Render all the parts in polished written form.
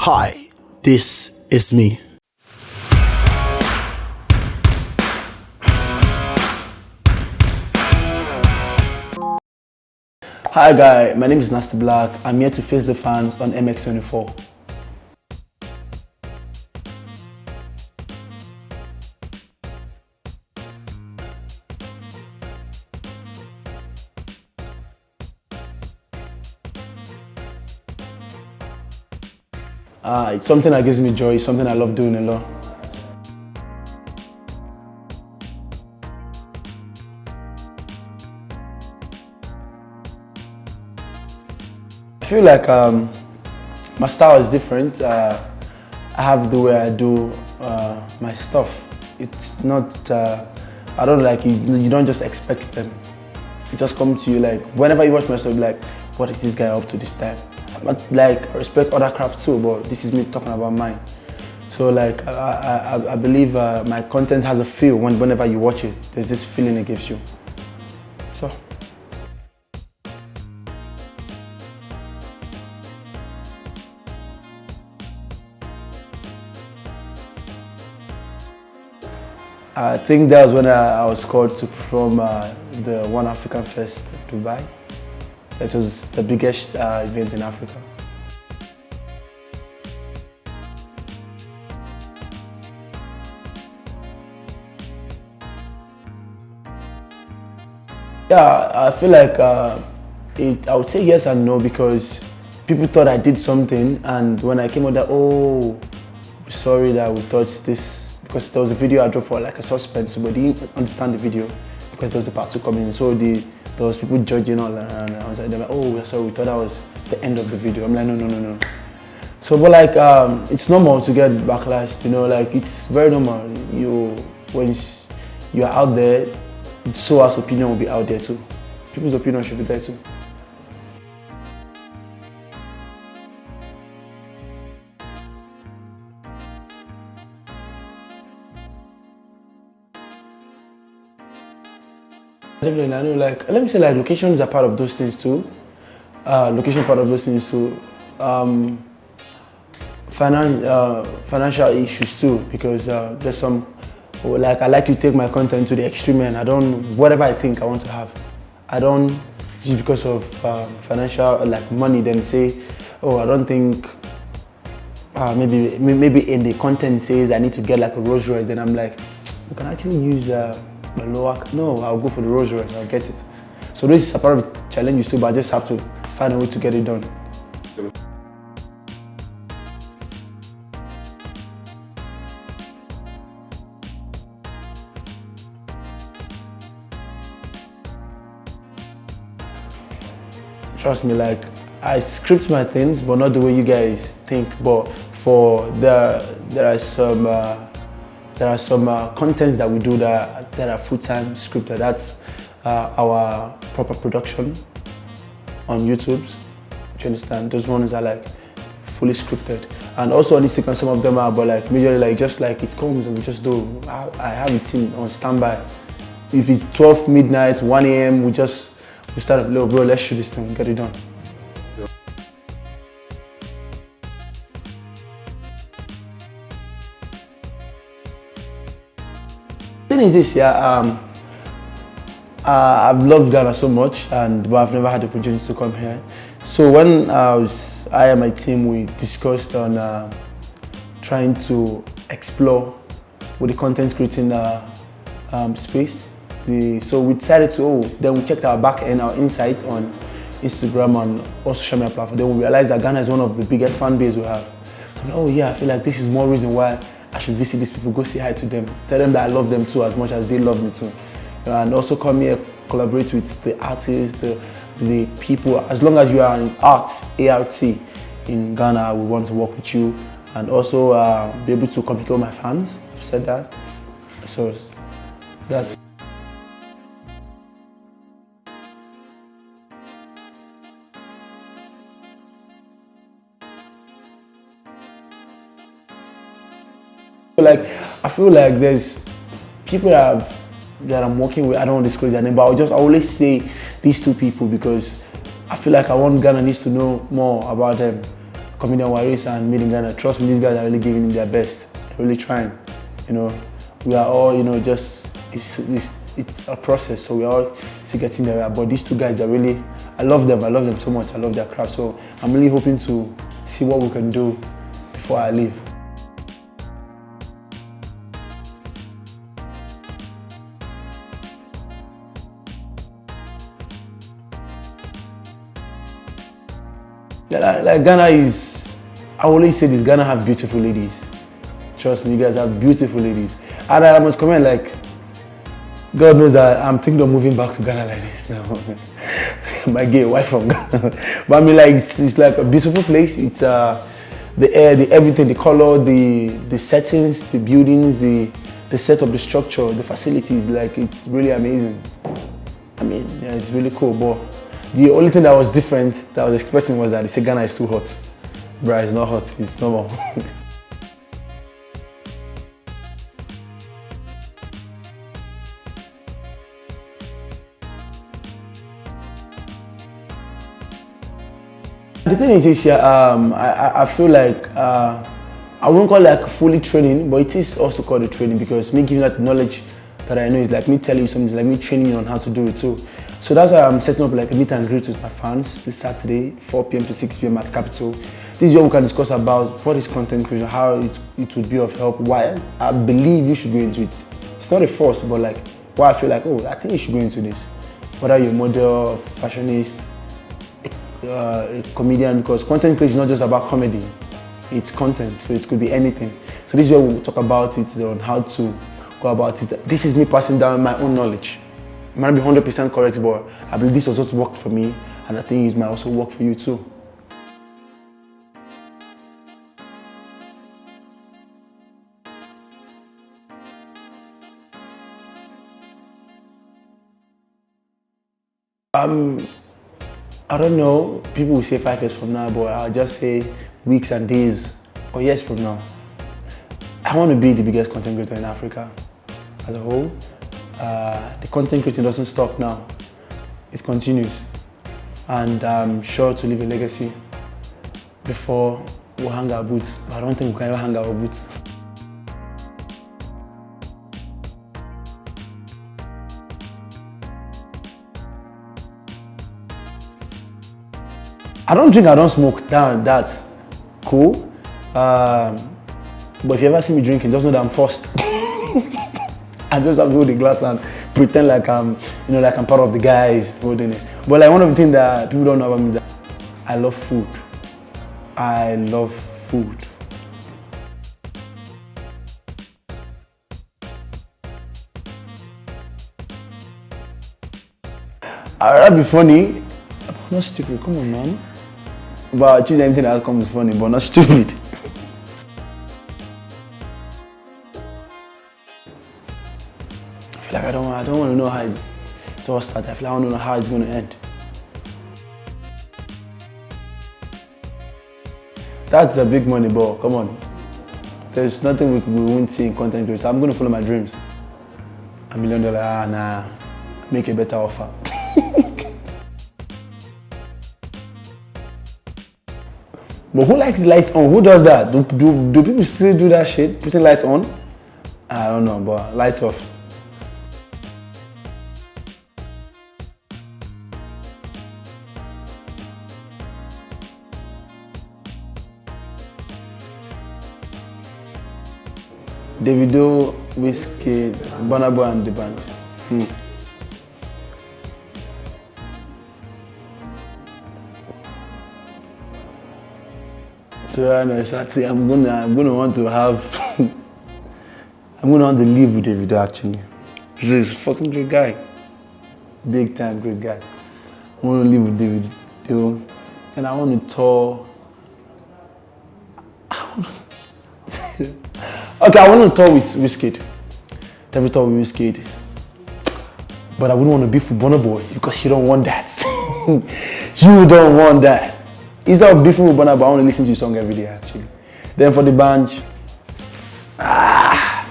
Hi, this is me. Hi guys, my name is Blaq. I'm here to face the fans on MX24. It's something that gives me joy, it's something I love doing a lot. I feel like my style is different. I have the way I do my stuff. It's not, I don't like, you don't just expect them. It just comes to you like, whenever you watch my stuff, like, what is this guy up to this time? But like, I respect other crafts too, but this is me talking about mine. So like, I believe my content has a feel whenever you watch it. There's this feeling it gives you. So. I think that was when I was called to perform the One African Fest in Dubai. It was the biggest event in Africa. Yeah, I feel like I would say yes and no, because people thought I did something, and when I came out that, oh, sorry that we thought this, because there was a video I dropped for like a suspense, but they didn't understand the video because there was the part 2 coming in. So there was people judging all around, and I was like, they're like, oh, we're sorry, we thought that was the end of the video. I'm like, no. So, but like, it's normal to get backlash, you know, like it's very normal. When you're out there, so as opinion will be out there too. People's opinion should be there too. Definitely, I know, like, let me say, like, locations are part of those things too. Financial issues too, because there's some, like, I like to take my content to the extreme, and I don't, whatever I think I want to have, I don't, just because of financial, like money, then say, oh, I don't think, maybe in the content says I need to get like a Rolls Royce, then I'm like, you can actually use a lower, no, I'll go for the Rolls Royce, I'll get it. So this is a part of challenges too, but I just have to find a way to get it done. Trust me, like, I script my things, but not the way you guys think. But there are some contents that we do that are full-time scripted. That's our proper production on YouTube. Do you understand? Those ones are like fully scripted. And also on Instagram, some of them are, but like majorly like just like it comes and we just do. I have a team on standby. If it's 12 midnight, 1 a.m., we start, little bro, let's shoot this thing, get it done. The thing is this, yeah, I've loved Ghana so much, but I've never had the opportunity to come here. So when I and my team, we discussed on trying to explore with the content creating space. So we decided to, then we checked our back end, our insights on Instagram and all social media platforms. Then we realized that Ghana is one of the biggest fan base we have. So, oh yeah, I feel like this is more reason why I should visit these people, go say hi to them, tell them that I love them too as much as they love me too. And also come here, collaborate with the artists, the people. As long as you are in art, A-R-T, in Ghana, we want to work with you. And also be able to communicate with my fans. I've said that. So that's it. Like, I feel like there's people that I'm working with, I don't want to disclose their name, but I always say these two people because I feel like I want Ghana needs to know more about them. comedian Waris and Made in Ghana. Trust me, these guys are really giving him their best. They're really trying. You know, we are all, you know, just it's a process. So we're all still getting there. But these two guys, they're really, I love them so much. I love their craft. So I'm really hoping to see what we can do before I leave. Like Ghana is, I always say this, Ghana have beautiful ladies. Trust me, you guys have beautiful ladies. And I must comment, like, God knows that I'm thinking of moving back to Ghana like this now. Might get away from Ghana. But I mean, like, it's like a beautiful place. It's the air, the everything, the color, the settings, the buildings, the setup, the structure, the facilities. Like, it's really amazing. I mean, yeah, it's really cool. But the only thing that was different, that I was expressing, was that they say Ghana is too hot. Bruh, it's not hot. It's normal. The thing is, I feel like I wouldn't call it like fully training, but it is also called a training, because me giving that knowledge that I know is like me telling you something, like me training you on how to do it too. So that's why I'm setting up like a meet and greet with my fans this Saturday, 4 p.m. to 6 p.m. at Capital. This is where we can discuss about what is content creation, how it would be of help, why I believe you should go into it. It's not a force, but like why I feel like, oh, I think you should go into this. Whether you're a model, a fashionist, a comedian, because content creation is not just about comedy, it's content, so it could be anything. So this is where we'll talk about it, on how to go about it. This is me passing down my own knowledge. It might not be 100% correct, but I believe this also worked for me, and I think it might also work for you too. I don't know, people will say 5 years from now, but I'll just say weeks and days or years from now. I want to be the biggest content creator in Africa as a whole. The content creating doesn't stop now, it continues. And I'm sure to leave a legacy before we hang our boots. But I don't think we can ever hang our boots. I don't drink, I don't smoke, that's cool. But if you ever see me drinking, just know that I'm forced. I just have to hold the glass and pretend like I'm, like I'm part of the guys holding it. But like one of the things that people don't know about me is that I love food. I love food. I'd rather be funny, but not stupid. Come on, man. But I choose anything that comes funny, but not stupid. I feel like I don't want to know how it all started. I feel like I want to know how it's going to end. That's a big money, but come on. There's nothing we won't see in content creation. I'm going to follow my dreams. $1 million, nah. Make a better offer. But who likes lights on? Who does that? Do people still do that shit? Putting lights on? I don't know, but lights off. Davido, Wizkid, Bonabo and the band. To be honest, I think I'm gonna want to have I'm gonna want to live with Davido actually. He's a fucking great guy. Big time great guy. I wanna live with Davido. And I want to tour. Okay, I want to tour with Wizkid. Every tour with Wizkid. But I wouldn't want to be for Burna Boy because you don't want that. You don't want that. Instead of beefing with Burna Boy, I want to listen to your song every day actually. Then for the band, I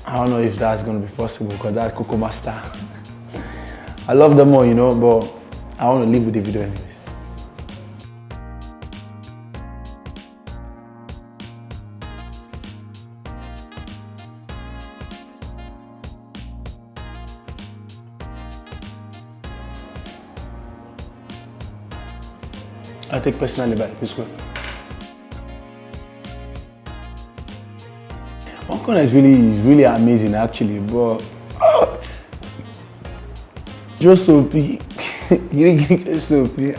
don't know if that's going to be possible because that's Coco Master. I love them all, but I want to live with Davido anyways. I take personally by Wizkid. One corner is really amazing actually, but just so big. You didn't get so big.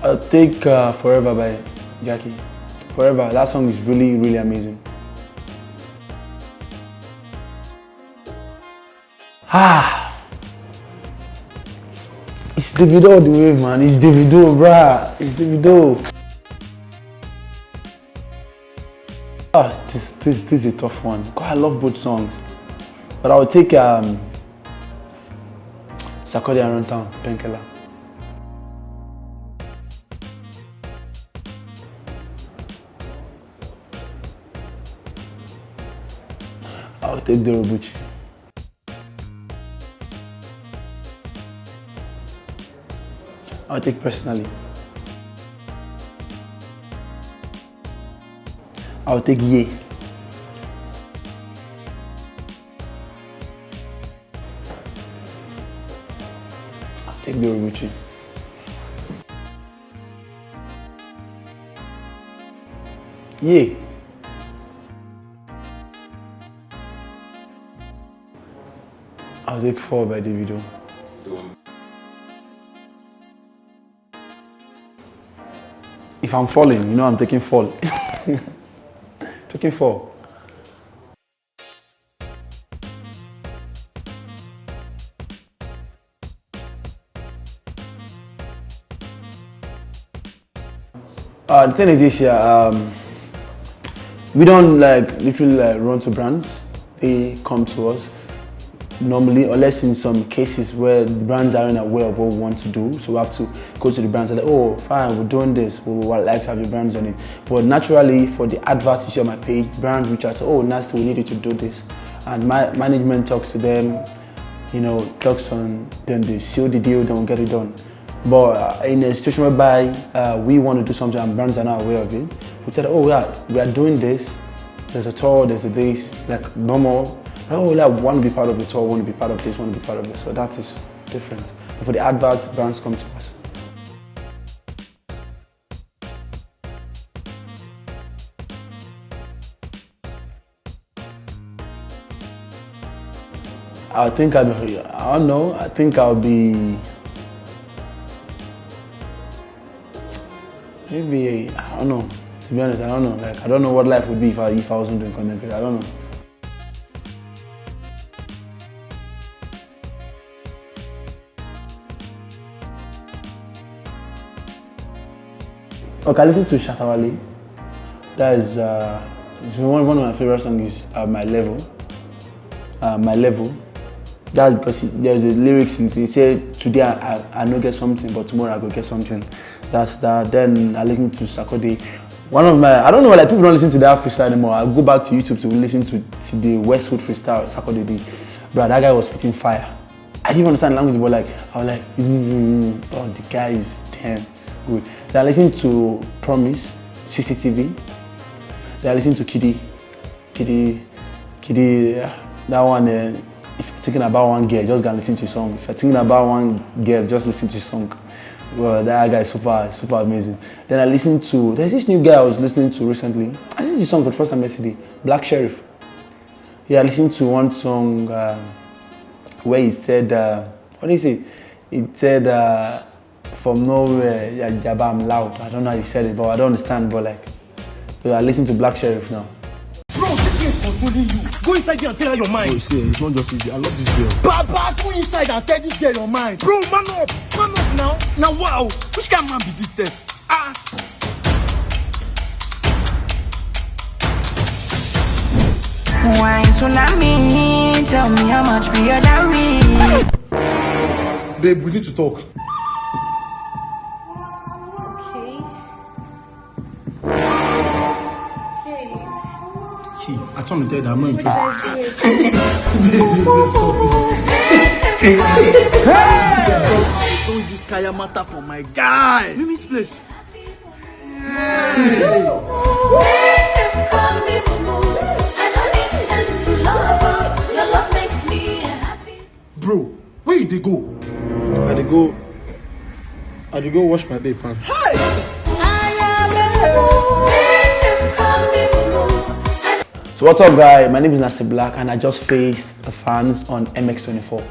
I'll take Forever by Jackie. Forever, that song is really amazing. It's Davido all the way, man. It's Davido, bruh. It's Davido. This is a tough one. God, I love both songs. But I would take Sakode and Runtown, Penkela. I'll take the Robuchi. I'll take personally. I'll take Ye. I'll take the Robuchi. Ye. I'll take 4 by Davido. If I'm falling, you know I'm taking fall. Taking 4. The thing is this year, we don't literally run to brands. They come to us. Normally, unless in some cases where the brands aren't aware of what we want to do, so we have to go to the brands and like, oh, fine, we're doing this, we would like to have your brands on it. But naturally, for the adverts you see on my page, brands reach out, oh, Nasty, we need you to do this. And my management talks to them, you know, talks on them, they seal the deal, then we'll get it done. But in a situation whereby we want to do something and brands are not aware of it, we tell them, oh, yeah, we are doing this, there's a tour, there's a this, like normal. Oh, I want to be part of the tour, want to be part of this, want to be part of this. So that is different. But for the adverts, brands come to us. I don't know, I think I'll be, maybe, I don't know. To be honest, I don't know. Like, I don't know what life would be if I wasn't doing content creation. I don't know. Okay, I listen to Shatawale. That is one of my favorite songs is My Level. My Level. That's because there's a lyrics in it. He said, today I no get something, but tomorrow I go get something. That's that. Then I listen to Sakode. One of my, I don't know, like people don't listen to that freestyle anymore. I go back to YouTube to listen to the Westwood freestyle Sakode did. Bro, that guy was spitting fire. I didn't understand the language, but like, I was like, oh, the guy is damn good. Then I listened to Promise, CCTV. Then I listened to Kiddy, that one, if you're thinking about one girl, just go and listen to a song. If you're thinking about one girl, just listen to a song. Well, that guy is super amazing. Then I listened to, there's this new guy I was listening to recently. I listened to a song for the first time yesterday, Blaq Sheriff. Yeah, I listened to one song where he said, what did he say? He said, from nowhere, Jabba, I'm loud. I don't know how he said it, but I don't understand. But like, so I listen to Blaq Sheriff now. Bro, this girl is controlling you. Go inside here and tell her your mind. Oh, see, it's not just easy. I love this girl. Baba, go inside and tell this girl your mind. Bro, man up now. Now wow, which kind of man be this self? Why tsunami? Tell me how much be your dowry. Babe, we need to talk. See, I told me that I'm not interested. Don't use Kaya Mata for my guy. Mimi's place. Bro, where where you dey go? I dey go wash my babe pants. So what's up guys, my name is Blaq and I just faced the fans on MX24.